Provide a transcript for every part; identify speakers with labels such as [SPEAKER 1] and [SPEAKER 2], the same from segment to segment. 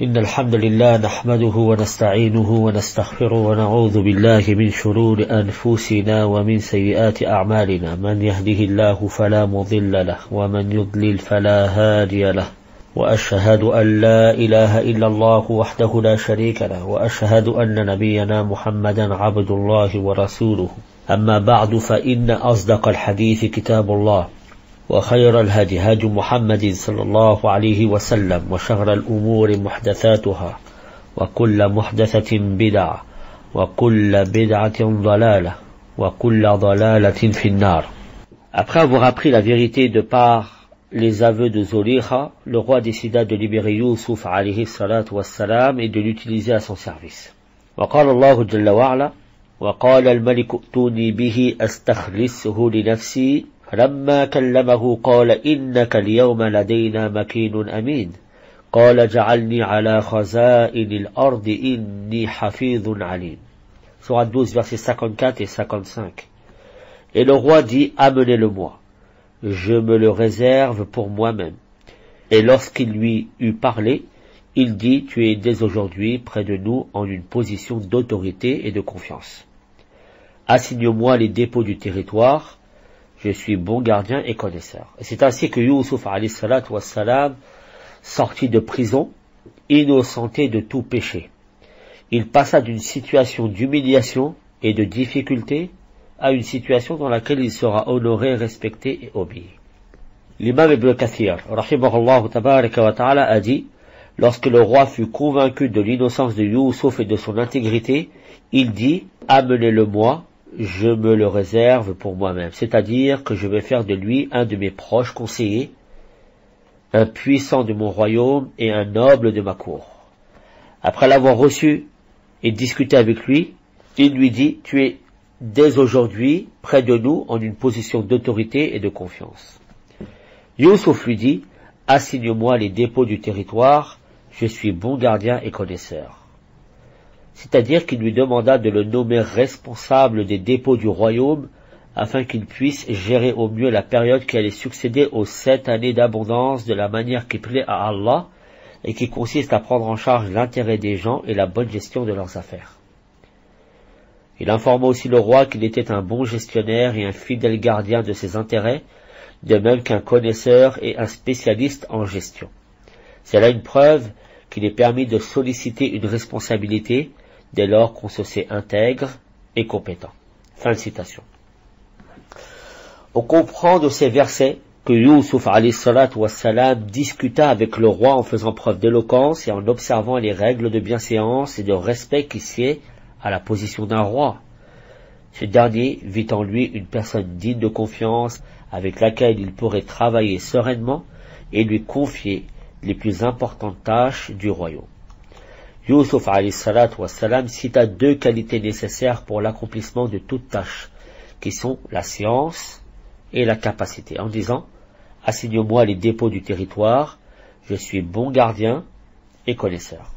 [SPEAKER 1] إن الحمد لله نحمده ونستعينه ونستغفره ونعوذ بالله من شرور أنفسنا ومن سيئات أعمالنا من يهده الله فلا مضل له ومن يضلل فلا هادي له وأشهد أن لا إله إلا الله وحده لا شريك له وأشهد أن نبينا محمدا عبد الله ورسوله أما بعد فإن أصدق الحديث كتاب الله وخير الهدي هدي محمد صلى الله عليه وسلم وشر الأمور محدثاتها وكل محدثة بدعة وكل بدعة ضلالة وكل ضلالة في النار. Après avoir appris la vérité de par les aveux de Zolikha, le roi décida de libérer Youssouf alayhi salatu wassalam et de l'utiliser à son service. وقال الله جل وعلا وقال الملك ائتوني به أستخلصه لنفسي فلما كلمه قال إنك اليوم لدينا مكين أمين قال جعلني على خزائن الأرض إني حفيظ عليم. Sourate 12 versets 54 et 55. Et le roi dit, amenez-le-moi, je me le réserve pour moi-même. Et lorsqu'il lui eut parlé, il dit, tu es dès aujourd'hui près de nous en une position d'autorité et de confiance. Assigne-moi les dépôts du territoire, je suis bon gardien et connaisseur. Et c'est ainsi que Youssouf alayhi salatu wassalam sortit de prison, innocenté de tout péché. Il passa d'une situation d'humiliation et de difficulté à une situation dans laquelle il sera honoré, respecté et obéi. L'imam Ibn Kathir, rahimahullah tabaraka wa ta'ala, a dit, lorsque le roi fut convaincu de l'innocence de Youssouf et de son intégrité, il dit, amenez-le-moi, je me le réserve pour moi-même, c'est-à-dire que je vais faire de lui un de mes proches conseillers, un puissant de mon royaume et un noble de ma cour. Après l'avoir reçu et discuté avec lui, il lui dit, tu es dès aujourd'hui près de nous en une position d'autorité et de confiance. Youssouf lui dit, assigne-moi les dépôts du territoire, je suis bon gardien et connaisseur. C'est-à-dire qu'il lui demanda de le nommer responsable des dépôts du royaume afin qu'il puisse gérer au mieux la période qui allait succéder aux 7 années d'abondance de la manière qui plaît à Allah et qui consiste à prendre en charge l'intérêt des gens et la bonne gestion de leurs affaires. Il informa aussi le roi qu'il était un bon gestionnaire et un fidèle gardien de ses intérêts, de même qu'un connaisseur et un spécialiste en gestion. C'est là une preuve qu'il est permis de solliciter une responsabilité dès lors qu'on se sait intègre et compétent. Fin de citation. On comprend de ces versets que Youssouf alayhi salatu wassalam discuta avec le roi en faisant preuve d'éloquence et en observant les règles de bienséance et de respect qui sied à la position d'un roi. Ce dernier vit en lui une personne digne de confiance avec laquelle il pourrait travailler sereinement et lui confier les plus importantes tâches du royaume. Youssouf alayhi salatu wassalam cita 2 qualités nécessaires pour l'accomplissement de toute tâche, qui sont la science et la capacité, en disant, assigne-moi les dépôts du territoire, je suis bon gardien et connaisseur.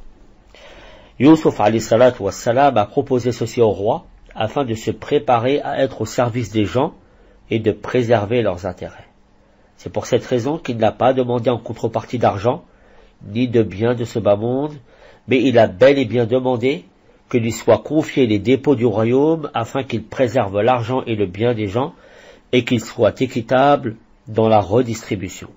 [SPEAKER 1] Youssouf alayhi salatu wassalam a proposé ceci au roi, afin de se préparer à être au service des gens et de préserver leurs intérêts. C'est pour cette raison qu'il n'a pas demandé en contrepartie d'argent, ni de biens de ce bas monde, mais il a bel et bien demandé que lui soient confiés les dépôts du royaume afin qu'il préserve l'argent et le bien des gens et qu'il soit équitable dans la redistribution.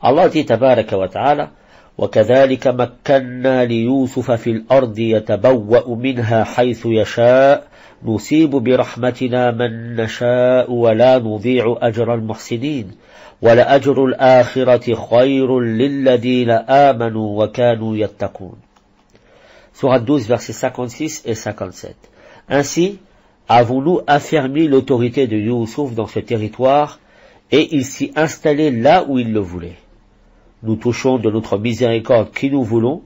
[SPEAKER 1] Allah dit tabaraka wa ta'ala وَكَذَلِكَ مَكَّنَّا لِيُوسُفَ فِي الْأَرْضِ يَتَبَوَّأُ مِنْهَا حَيْثُ يَشَاءُ نُصِيبُ بِرَحْمَتِنَا مَن نَّشَاءُ وَلَا نُضِيعُ أَجْرَ الْمُحْسِنِينَ وَلَأَجْرُ الْآخِرَةِ خَيْرٌ لِلَّذِينَ آمَنُوا وَكَانُوا يَتَّقُونَ. Sourate 12 versets 56 et 57. Ainsi, avons-nous affermi l'autorité de Youssouf dans ce territoire et il s'y installait là où il le voulait. Nous touchons de notre miséricorde qui nous voulons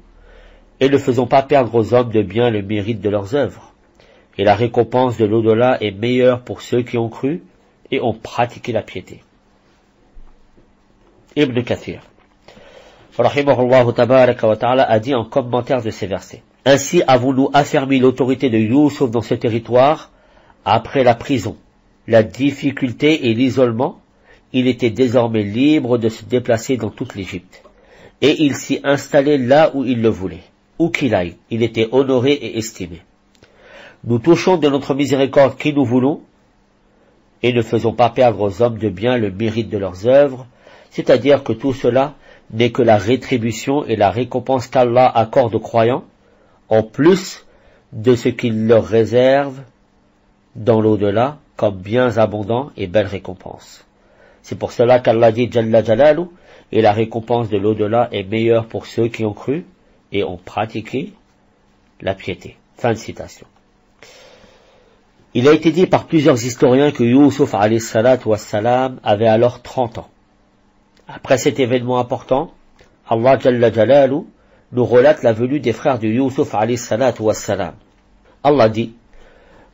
[SPEAKER 1] et ne faisons pas perdre aux hommes de bien le mérite de leurs œuvres. Et la récompense de l'au-delà est meilleure pour ceux qui ont cru et ont pratiqué la piété. Ibn Kathir, rahimahullah tabaraka wa ta'ala, a dit en commentaire de ces versets. Ainsi avons-nous affermi l'autorité de Youssouf dans ce territoire après la prison, la difficulté et l'isolement. Il était désormais libre de se déplacer dans toute l'Égypte. et il s'y installait là où il le voulait. Où qu'il aille, il était honoré et estimé. Nous touchons de notre miséricorde qui nous voulons, et ne faisons pas perdre aux hommes de bien le mérite de leurs œuvres, c'est-à-dire que tout cela n'est que la rétribution et la récompense qu'Allah accorde aux croyants, en plus de ce qu'il leur réserve dans l'au-delà, comme biens abondants et belles récompenses. C'est pour cela qu'Allah dit Jalla Jalalu, et la récompense de l'au-delà est meilleure pour ceux qui ont cru et ont pratiqué la piété. Fin de citation. Il a été dit par plusieurs historiens que Youssouf alayhi salatu wassalam avait alors 30 ans. Après cet événement important, Allah Jalla Jalalu nous relate la venue des frères de Youssouf alayhi salatu wassalam. Allah dit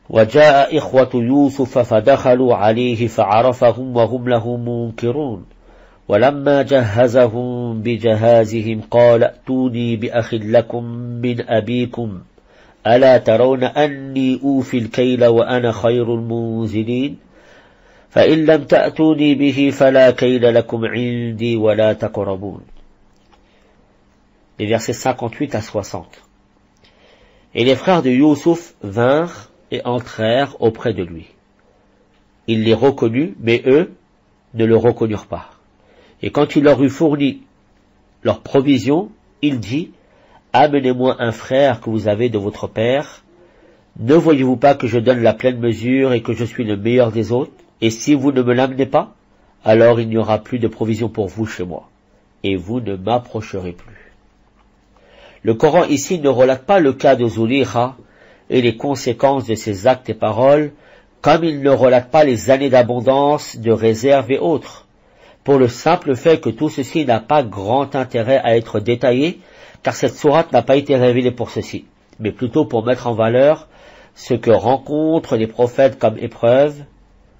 [SPEAKER 1] وَجَاءَ إِخْوَةُ يُوسُفَ فَدَخَلُوا عَلَيْهِ فَعَرَفَهُمْ وَهُمْ لَهُ مُنْكِرُونَ وَلَمَّا جَهَّزَهُمْ بِجَهَازِهِمْ قَالَ ائْتُونِي بِأَخٍ لَكُمْ مِنْ أَبِيكُمْ أَلَا تَرَوْنَ أَنِّي أُوفِي الْكَيْلَ وَأَنَا خَيْرُ الْمُنْزِلِينَ فَإِنْ لَمْ تَأْتُونِي بِهِ فَلَا كَيْلَ لَكُمْ عِنْدِي وَلَا تَقْرَبُونَ. Les versets 58 à 60. Et les frères de Youssouf vinrent et entrèrent auprès de lui. Il les reconnut, mais eux ne le reconnurent pas. Et quand il leur eut fourni leurs provisions, il dit, amenez-moi un frère que vous avez de votre père. Ne voyez-vous pas que je donne la pleine mesure et que je suis le meilleur des autres? Et si vous ne me l'amenez pas, alors il n'y aura plus de provisions pour vous chez moi, et vous ne m'approcherez plus. Le Coran ici ne relate pas le cas de Zulikha et les conséquences de ses actes et paroles, comme il ne relate pas les années d'abondance, de réserve et autres, pour le simple fait que tout ceci n'a pas grand intérêt à être détaillé, car cette sourate n'a pas été révélée pour ceci, mais plutôt pour mettre en valeur ce que rencontrent les prophètes comme épreuve,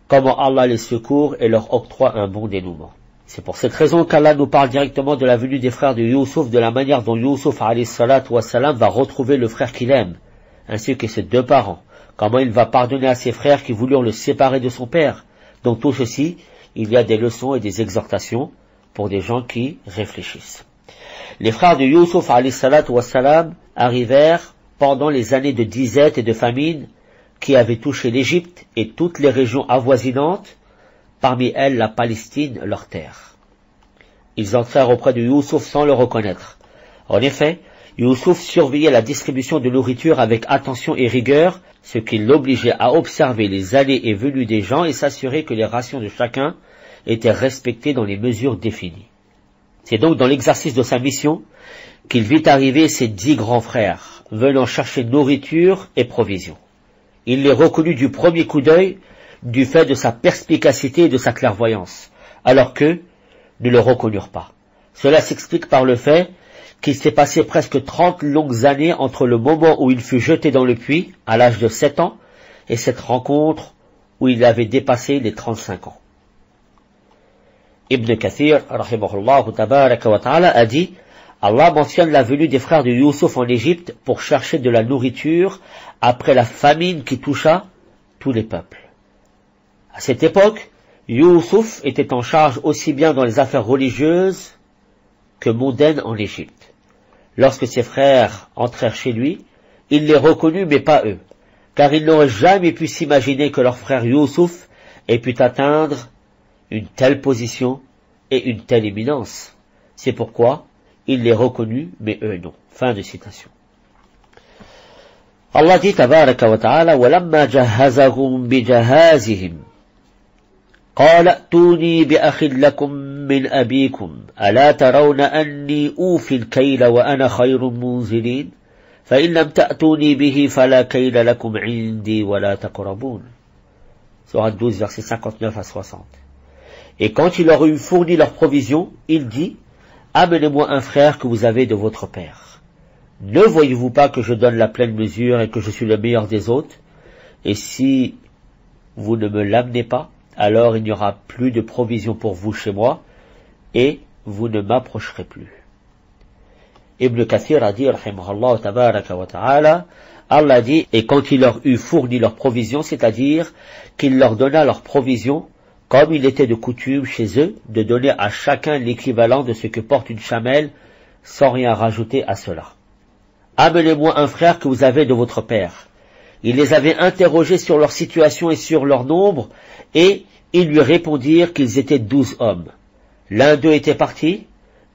[SPEAKER 1] comment Allah les secourt et leur octroie un bon dénouement. C'est pour cette raison qu'Allah nous parle directement de la venue des frères de Youssouf, de la manière dont Youssouf alayhi salatu wassalam va retrouver le frère qu'il aime, ainsi que ses deux parents, comment il va pardonner à ses frères qui voulurent le séparer de son père. Donc tout ceci, il y a des leçons et des exhortations pour des gens qui réfléchissent. Les frères de Youssouf alayhi salatu wassalam arrivèrent pendant les années de disette et de famine qui avaient touché l'Égypte et toutes les régions avoisinantes, parmi elles la Palestine, leur terre. Ils entrèrent auprès de Youssouf sans le reconnaître. En effet, Youssouf surveillait la distribution de nourriture avec attention et rigueur, ce qui l'obligeait à observer les allées et venues des gens et s'assurer que les rations de chacun étaient respectées dans les mesures définies. C'est donc dans l'exercice de sa mission qu'il vit arriver ses 10 grands frères, venant chercher nourriture et provisions. Il les reconnut du premier coup d'œil, du fait de sa perspicacité et de sa clairvoyance, alors qu'eux ne le reconnurent pas. Cela s'explique par le fait qu'il s'est passé presque 30 longues années entre le moment où il fut jeté dans le puits, à l'âge de 7 ans, et cette rencontre où il avait dépassé les 35 ans. Ibn Kathir, rahimahullah tabaraka wa ta'ala, a dit, Allah mentionne la venue des frères de Youssouf en Égypte pour chercher de la nourriture après la famine qui toucha tous les peuples. À cette époque, Youssouf était en charge aussi bien dans les affaires religieuses que mondaines en Égypte. Lorsque ses frères entrèrent chez lui, il les reconnut mais pas eux, car ils n'auraient jamais pu s'imaginer que leur frère Youssouf ait pu atteindre une telle position et une telle éminence. C'est pourquoi il les reconnut mais eux non. Fin de citation. Allah dit tabaraka wa ta'ala وَلَمَّا جَهَّزَهُمْ بِجَهَازِهِمْ قال ائتوني بأخ لكم من أبيكم ألا ترون أني أوفي الكيل وأنا خير المنزلين فإن لم تأتوني به فلا كيل لكم عندي ولا تقربون. Sourate 12, versets 59 à 60. Et quand il leur eut fourni leurs provisions, il dit, amenez-moi un frère que vous avez de votre père. Ne voyez-vous pas que je donne la pleine mesure et que je suis le meilleur des autres? Et si vous ne me l'amenez pas, alors il n'y aura plus de provisions pour vous chez moi, et vous ne m'approcherez plus. Ibn Kathir a dit, rahimahullah tabaraka wa ta'ala, Allah dit, et quand il leur eut fourni leurs provisions, c'est-à-dire qu'il leur donna leurs provisions, comme il était de coutume chez eux, de donner à chacun l'équivalent de ce que porte une chamelle sans rien rajouter à cela. Amenez-moi un frère que vous avez de votre père. Il les avait interrogés sur leur situation et sur leur nombre, et ils lui répondirent qu'ils étaient 12 hommes. L'un d'eux était parti,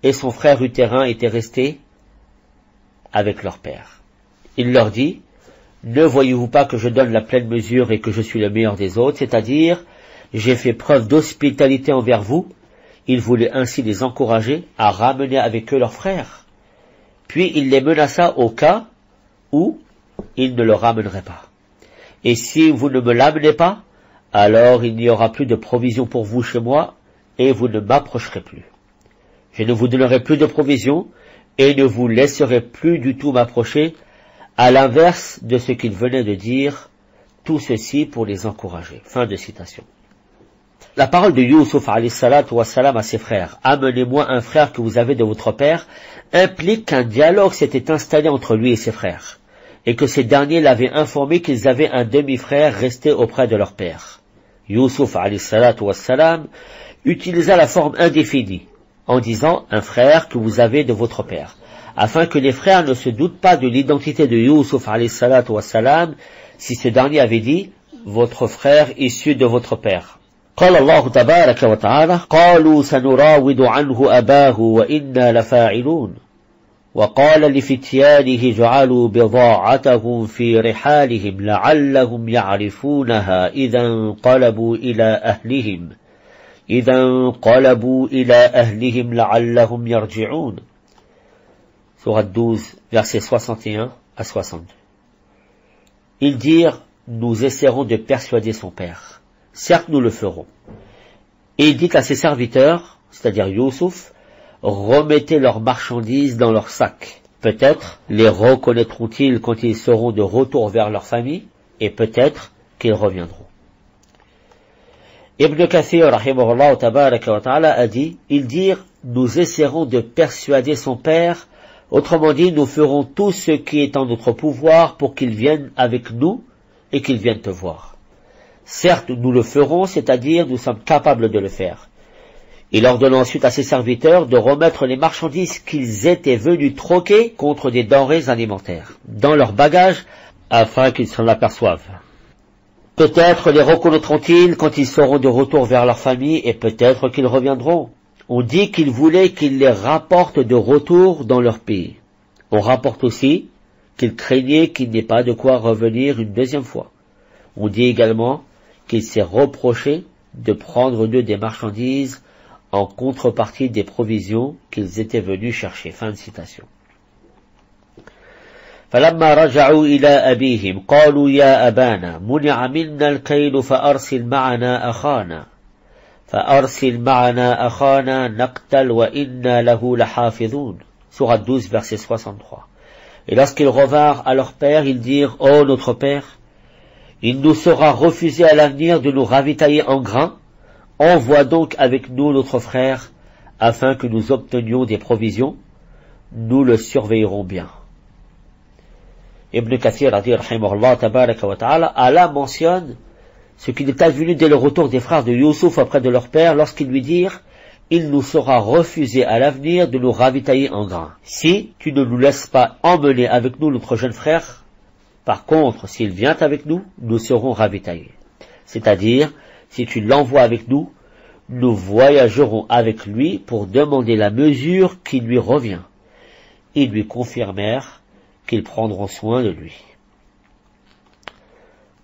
[SPEAKER 1] et son frère utérin était resté avec leur père. Il leur dit, ne voyez-vous pas que je donne la pleine mesure et que je suis le meilleur des autres, c'est-à-dire, j'ai fait preuve d'hospitalité envers vous. Il voulait ainsi les encourager à ramener avec eux leur frère. Puis il les menaça au cas où il ne le ramènerait pas. Et si vous ne me l'amenez pas, alors il n'y aura plus de provision pour vous chez moi, et vous ne m'approcherez plus. Je ne vous donnerai plus de provision, et ne vous laisserai plus du tout m'approcher, à l'inverse de ce qu'il venait de dire, tout ceci pour les encourager. Fin de citation. La parole de Youssouf alayhi salatu wassalam à ses frères, amenez-moi un frère que vous avez de votre père, implique qu'un dialogue s'était installé entre lui et ses frères, et que ces derniers l'avaient informé qu'ils avaient un demi-frère resté auprès de leur père. Youssouf alayhi salatu wassalam utilisa la forme indéfinie, en disant un frère que vous avez de votre père, afin que les frères ne se doutent pas de l'identité de Youssouf alayhi salatu wassalam, si ce dernier avait dit votre frère issu de votre père. قال الله تبارك وتعالى قالوا سنراود عنه أباه وإنا لفاعلون وقال لفتيانه جعلوا بضاعتهم في رحالهم لعلهم يعرفونها إذا انقلبوا إلى أهلهم لعلهم يرجعون. Sourate 12, versets 61 à 62. Ils dirent, nous essaierons de persuader son père. Certes, nous le ferons. Et il dit à ses serviteurs, c'est-à-dire Youssouf, remettez leurs marchandises dans leurs sacs. Peut-être les reconnaîtront-ils quand ils seront de retour vers leur famille, et peut-être qu'ils reviendront. Ibn Kathir, rahimahullah tabaraka wa ta'ala, a dit, ils dirent, nous essaierons de persuader son père, autrement dit, nous ferons tout ce qui est en notre pouvoir pour qu'il vienne avec nous et qu'il vienne te voir. Certes, nous le ferons, c'est-à-dire nous sommes capables de le faire. Il ordonna ensuite à ses serviteurs de remettre les marchandises qu'ils étaient venus troquer contre des denrées alimentaires dans leur bagage afin qu'ils s'en aperçoivent. Peut-être les reconnaîtront-ils quand ils seront de retour vers leur famille et peut-être qu'ils reviendront. On dit qu'ils voulaient qu'ils les rapportent de retour dans leur pays. On rapporte aussi qu'ils craignaient qu'il n'ait pas de quoi revenir une deuxième fois. On dit également qu'il s'est reproché de prendre d'eux des marchandises en contrepartie des provisions qu'ils étaient venus chercher. Fin de citation. فلما رجعوا إلى أبيهم قالوا يا أبانا منع منا الكيل فأرسل معنا أخانا نقتل وإنا له لحافظون. Sourate 12, verset 63. Et lorsqu'ils revinrent à leur père, ils dirent, ô notre père, il nous sera refusé à l'avenir de nous ravitailler en grains. Envoie donc avec nous notre frère, afin que nous obtenions des provisions. Nous le surveillerons bien. Ibn Kathir a dit, rahimahullah tabaraka wa ta'ala, Allah mentionne ce qui est advenu dès le retour des frères de Youssouf auprès de leur père, lorsqu'ils lui dirent, il nous sera refusé à l'avenir de nous ravitailler en grains. Si tu ne nous laisses pas emmener avec nous notre jeune frère, par contre, s'il vient avec nous, nous serons ravitaillés. C'est-à-dire, si tu l'envoies avec nous, nous voyagerons avec lui pour demander la mesure qui lui revient. Ils lui confirmèrent qu'ils prendront soin de lui.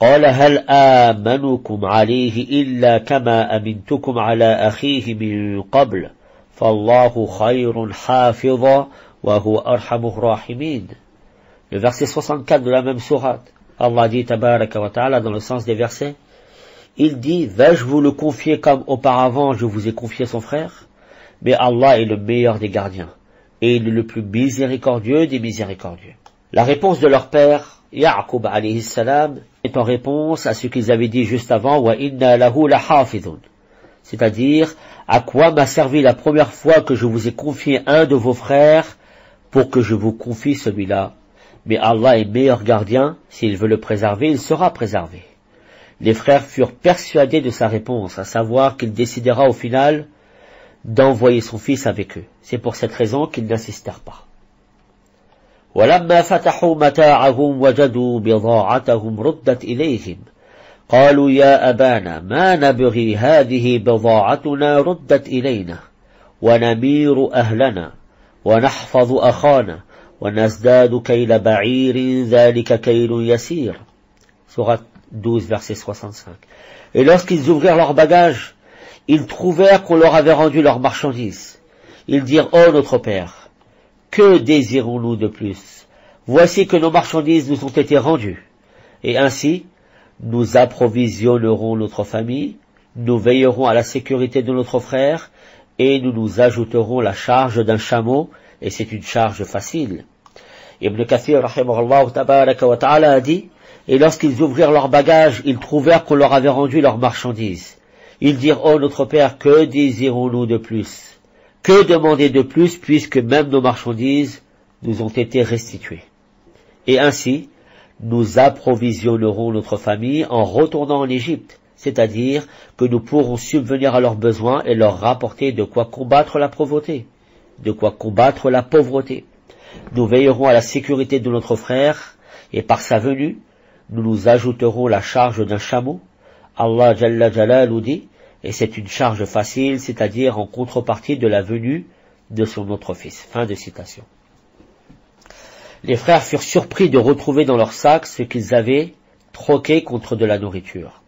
[SPEAKER 1] قال هل آمنكم عليه إلا كما أمنتكم على أخيه من قبل فالله خير حافظا وهو أرحم الراحمين. Le verset 64 de la même sourate, Allah dit tabaraka wa ta'ala dans le sens des versets, il dit, vais-je vous le confier comme auparavant je vous ai confié son frère? Mais Allah est le meilleur des gardiens, et il est le plus miséricordieux des miséricordieux. La réponse de leur père, Ya'qub alayhi salam, est en réponse à ce qu'ils avaient dit juste avant, wa inna lahu lahafidun. C'est-à-dire, à quoi m'a servi la première fois que je vous ai confié un de vos frères pour que je vous confie celui-là? Mais Allah est meilleur gardien, s'il veut le préserver, il sera préservé. Les frères furent persuadés de sa réponse, à savoir qu'il décidera au final d'envoyer son fils avec eux. C'est pour cette raison qu'ils n'insistèrent pas. وَلَمَّا فَتَحُوا مَتَاعَهُمْ وَجَدُوا بِضَاعَتَهُمْ رُدَّتْ إِلَيْهِمْ قالوا يا أبانا ما نبغي هذه بضاعتنا ردت إلينا ونمير أهلنا ونحفظ أخانا ونزداد كيل بعير ذلك كيل يسير. Sourate 12, verset 65. Et lorsqu'ils ouvrirent leurs bagages, ils trouvèrent qu'on leur avait rendu leurs marchandises. Ils dirent, ô notre Père, que désirons-nous de plus? Voici que nos marchandises nous ont été rendues. Et ainsi, nous approvisionnerons notre famille, nous veillerons à la sécurité de notre frère, et nous nous ajouterons la charge d'un chameau, et c'est une charge facile. Ibn Kathir, rahimahullah tabaraka wa ta'ala, a dit, et lorsqu'ils ouvrirent leurs bagages, ils trouvèrent qu'on leur avait rendu leurs marchandises. Ils dirent, ô notre Père, que désirons-nous de plus? Que demander de plus, puisque même nos marchandises nous ont été restituées? Et ainsi, nous approvisionnerons notre famille en retournant en Égypte, c'est-à-dire que nous pourrons subvenir à leurs besoins et leur rapporter de quoi combattre la pauvreté, de quoi combattre la pauvreté. Nous veillerons à la sécurité de notre frère, et par sa venue, nous nous ajouterons la charge d'un chameau. Allah Jalla Jalaluhu dit, et c'est une charge facile, c'est-à-dire en contrepartie de la venue de son autre fils. Fin de citation. Les frères furent surpris de retrouver dans leur sac ce qu'ils avaient troqué contre de la nourriture.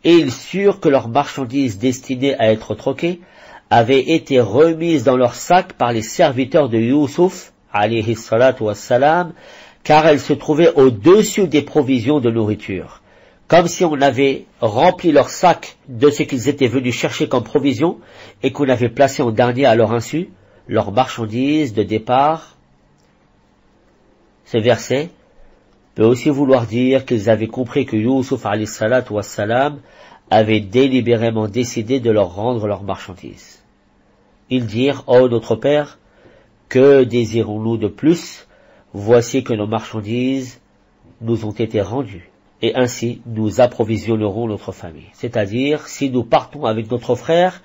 [SPEAKER 1] Et ils surent que leurs marchandises destinées à être troquées avaient été remises dans leur sac par les serviteurs de Youssouf, alayhi salatu wassalam, car elles se trouvaient au-dessus des provisions de nourriture, comme si on avait rempli leur sac de ce qu'ils étaient venus chercher comme provision et qu'on avait placé en dernier à leur insu leurs marchandises de départ. Ce verset peut aussi vouloir dire qu'ils avaient compris que Youssouf alayhi salatu wassalam avait délibérément décidé de leur rendre leurs marchandises. Ils dirent, ô notre Père, que désirons-nous de plus? Voici que nos marchandises nous ont été rendues, et ainsi nous approvisionnerons notre famille. C'est-à-dire, si nous partons avec notre frère,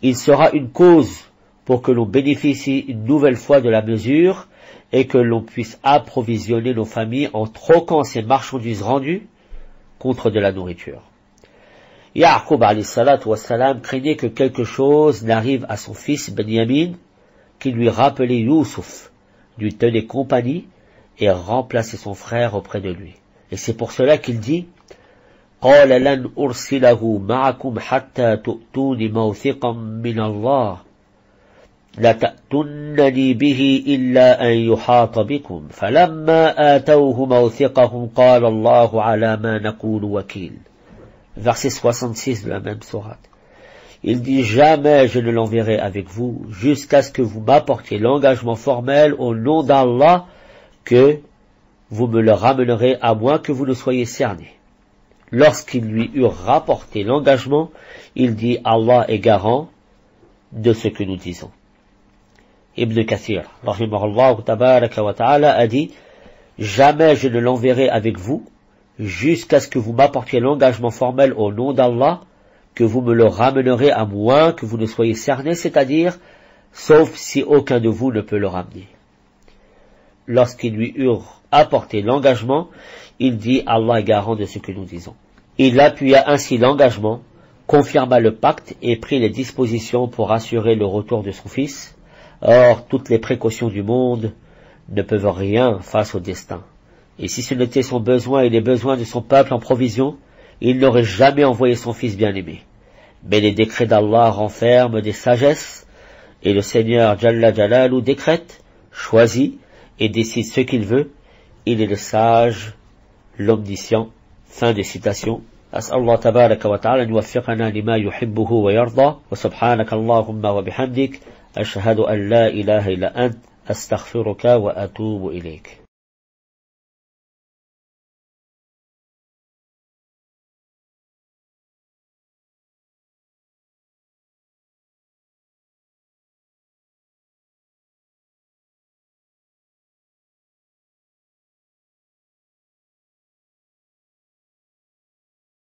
[SPEAKER 1] il sera une cause pour que l'on bénéficie une nouvelle fois de la mesure, et que l'on puisse approvisionner nos familles en troquant ces marchandises rendues contre de la nourriture. Ya'qub alayhi salatu wassalam craignait que quelque chose n'arrive à son fils Benyamin, qui lui rappelait Youssouf, lui tenait compagnie et remplaçait son frère auprès de lui. Et c'est pour cela qu'il dit, قَالَ لَنْ أُرْسِلَهُ مَعَكُمْ حَتَّى تُؤْتُونِ مَوْثِقًا مِنَ اللَّهِ لَتَأْتُنَّنِي بِهِ إِلَّا أَنْ يُحَاطَ بِكُمْ فَلَمَّا آتَوْهُ مَوْثِقَهُمْ قَالَ اللَّهُ عَلَى مَا نَقُولُ وَكِيلٌ. Verset 66 de la même sourate. Il dit, jamais je ne l'enverrai avec vous, jusqu'à ce que vous m'apportiez l'engagement formel au nom d'Allah, que vous me le ramènerez à moins que vous ne soyez cerné. Lorsqu'ils lui eurent rapporté l'engagement, il dit, Allah est garant de ce que nous disons. Ibn Kathir, rahimahullah tabaraka wa ta'ala, a dit, jamais je ne l'enverrai avec vous, jusqu'à ce que vous m'apportiez l'engagement formel au nom d'Allah, que vous me le ramènerez à moins que vous ne soyez cerné, c'est-à-dire, sauf si aucun de vous ne peut le ramener. Lorsqu'ils lui eurent apporté l'engagement, il dit, Allah est garant de ce que nous disons. Il appuya ainsi l'engagement, confirma le pacte et prit les dispositions pour assurer le retour de son fils. Or, toutes les précautions du monde ne peuvent rien face au destin. Et si ce n'était son besoin et les besoins de son peuple en provision, il n'aurait jamais envoyé son fils bien-aimé. Mais les décrets d'Allah renferment des sagesses, et le Seigneur Jalla Jalaluhu décrète, choisit et décide ce qu'il veut. Il est le sage, l'omniscient. Fin de citation. أسأل الله تبارك وتعالى أن يوفقنا لما يحبه ويرضى وسبحانك اللهم وبحمدك أشهد أن لا إله إلا أنت أستغفرك وأتوب إليك.